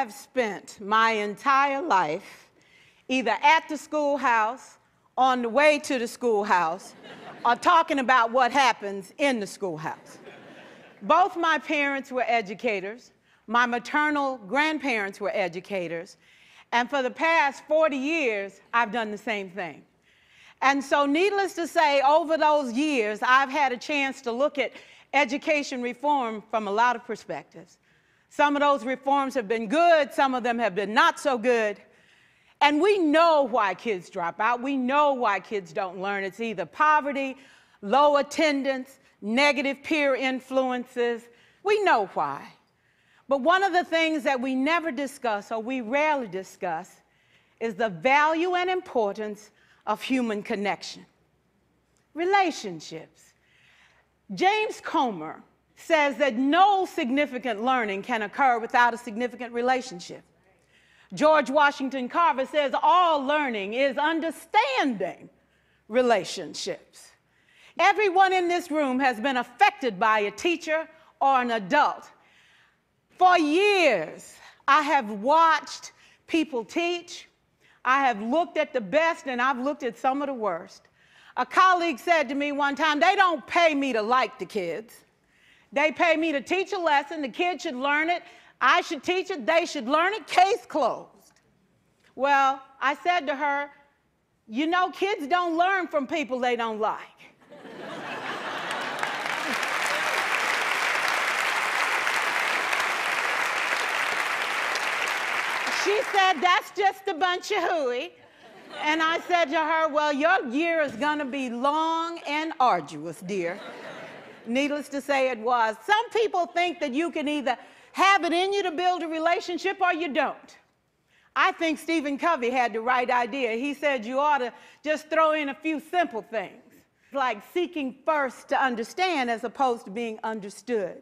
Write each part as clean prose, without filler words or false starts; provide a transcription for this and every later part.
have spent my entire life either at the schoolhouse, on the way to the schoolhouse, or talking about what happens in the schoolhouse. Both my parents were educators. My maternal grandparents were educators. And for the past 40 years, I've done the same thing. And so needless to say, over those years, I've had a chance to look at education reform from a lot of perspectives. Some of those reforms have been good, some of them have been not so good. And we know why kids drop out. We know why kids don't learn. It's either poverty, low attendance, negative peer influences. We know why. But one of the things that we never discuss, or we rarely discuss, is the value and importance of human connection. Relationships. James Comer says that no significant learning can occur without a significant relationship. George Washington Carver says all learning is understanding relationships. Everyone in this room has been affected by a teacher or an adult. For years, I have watched people teach. I have looked at the best and I've looked at some of the worst. A colleague said to me one time, they don't pay me to like the kids. They pay me to teach a lesson. The kids should learn it. I should teach it. They should learn it. Case closed. Well, I said to her, you know, kids don't learn from people they don't like. She said, that's just a bunch of hooey. And I said to her, well, your year is going to be long and arduous, dear. Needless to say, it was. Some people think that you can either have it in you to build a relationship or you don't. I think Stephen Covey had the right idea. He said you ought to just throw in a few simple things, like seeking first to understand as opposed to being understood.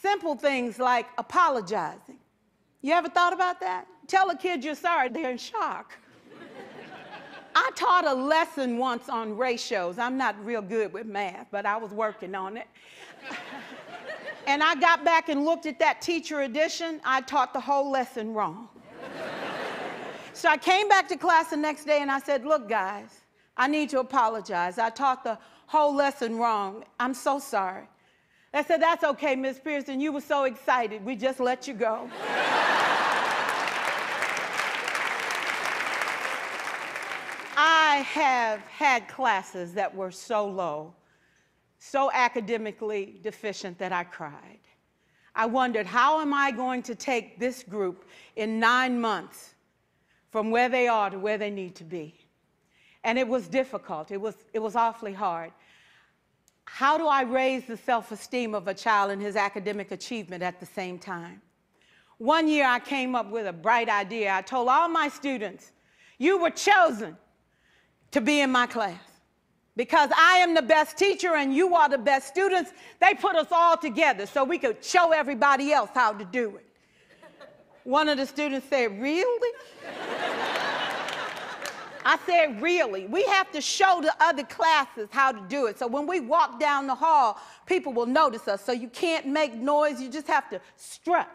Simple things like apologizing. You ever thought about that? Tell a kid you're sorry, they're in shock. I taught a lesson once on ratios. I'm not real good with math, but I was working on it. And I got back and looked at that teacher edition. I taught the whole lesson wrong. So I came back to class the next day and I said, look, guys, I need to apologize. I taught the whole lesson wrong. I'm so sorry. They said, that's okay, Miss Pierson. You were so excited. We just let you go. I have had classes that were so low, so academically deficient that I cried. I wondered, how am I going to take this group in 9 months from where they are to where they need to be? And it was difficult. It was awfully hard. How do I raise the self-esteem of a child and his academic achievement at the same time? One year I came up with a bright idea. I told all my students, you were chosen to be in my class. Because I am the best teacher and you are the best students, they put us all together so we could show everybody else how to do it. One of the students said, really? I said, really? We have to show the other classes how to do it. So when we walk down the hall, people will notice us. So you can't make noise, you just have to strut.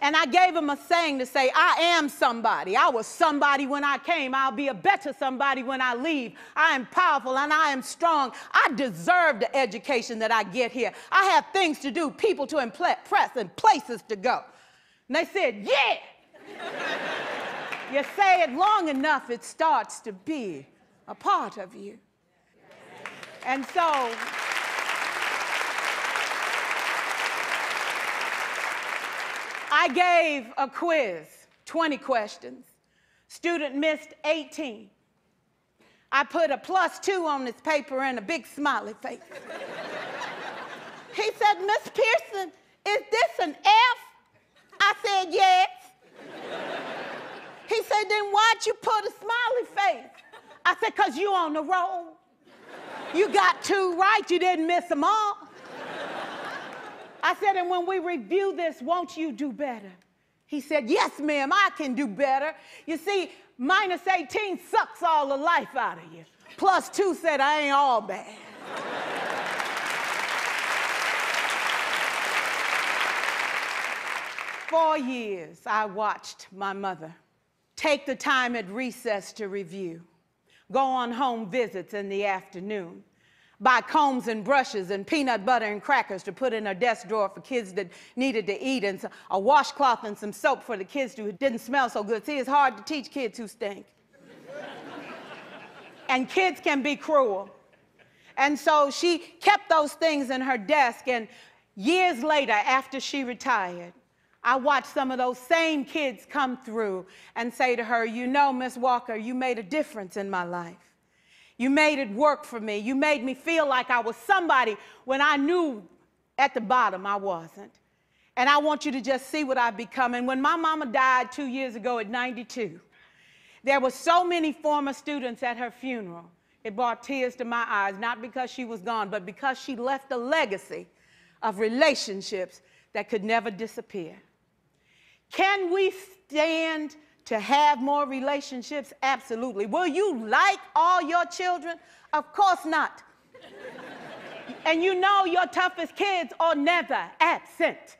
And I gave him a saying to say, I am somebody. I was somebody when I came. I'll be a better somebody when I leave. I am powerful and I am strong. I deserve the education that I get here. I have things to do, people to impress, and places to go. And they said, yeah. You say it long enough, it starts to be a part of you. And so, I gave a quiz, 20 questions. Student missed 18. I put a +2 on this paper and a big smiley face. He said, Miss Pierson, is this an F? I said, yes. He said, then why'd you put a smiley face? I said, because you on the roll. You got 2 right, you didn't miss them all. I said, and when we review this, won't you do better? He said, yes, ma'am, I can do better. You see, -18 sucks all the life out of you. +2 said, I ain't all bad. 4 years, I watched my mother take the time at recess to review, go on home visits in the afternoon, buy combs and brushes and peanut butter and crackers to put in her desk drawer for kids that needed to eat, and a washcloth and some soap for the kids who didn't smell so good. See, it's hard to teach kids who stink. And kids can be cruel. And so she kept those things in her desk, and years later, after she retired, I watched some of those same kids come through and say to her, you know, Miss Walker, you made a difference in my life. You made it work for me. You made me feel like I was somebody when I knew at the bottom I wasn't. And I want you to just see what I've become. And when my mama died 2 years ago at 92, there were so many former students at her funeral. It brought tears to my eyes, not because she was gone, but because she left a legacy of relationships that could never disappear. Can we stand to have more relationships? Absolutely. Will you like all your children? Of course not. And you know your toughest kids are never absent.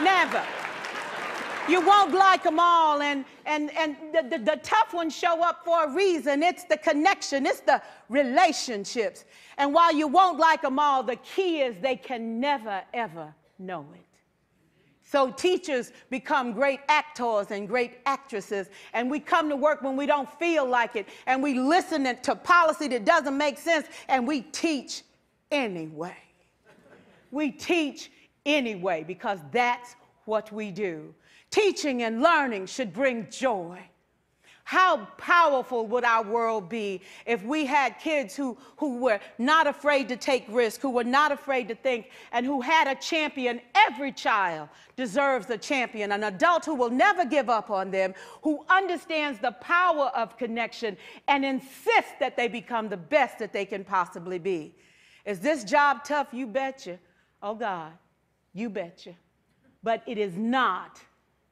Never. You won't like them all, and the tough ones show up for a reason. It's the connection, it's the relationships. And while you won't like them all, the key is they can never, ever know it. So teachers become great actors and great actresses, and we come to work when we don't feel like it, and we listen to policy that doesn't make sense, and we teach anyway. We teach anyway because that's what we do. Teaching and learning should bring joy. How powerful would our world be if we had kids who were not afraid to take risks, who were not afraid to think, and who had a champion? Every child deserves a champion, an adult who will never give up on them, who understands the power of connection and insists that they become the best that they can possibly be. Is this job tough? You betcha. Oh God, you betcha. But it is not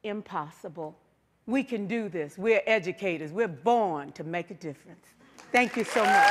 impossible. We can do this. We're educators. We're born to make a difference. Thank you so much.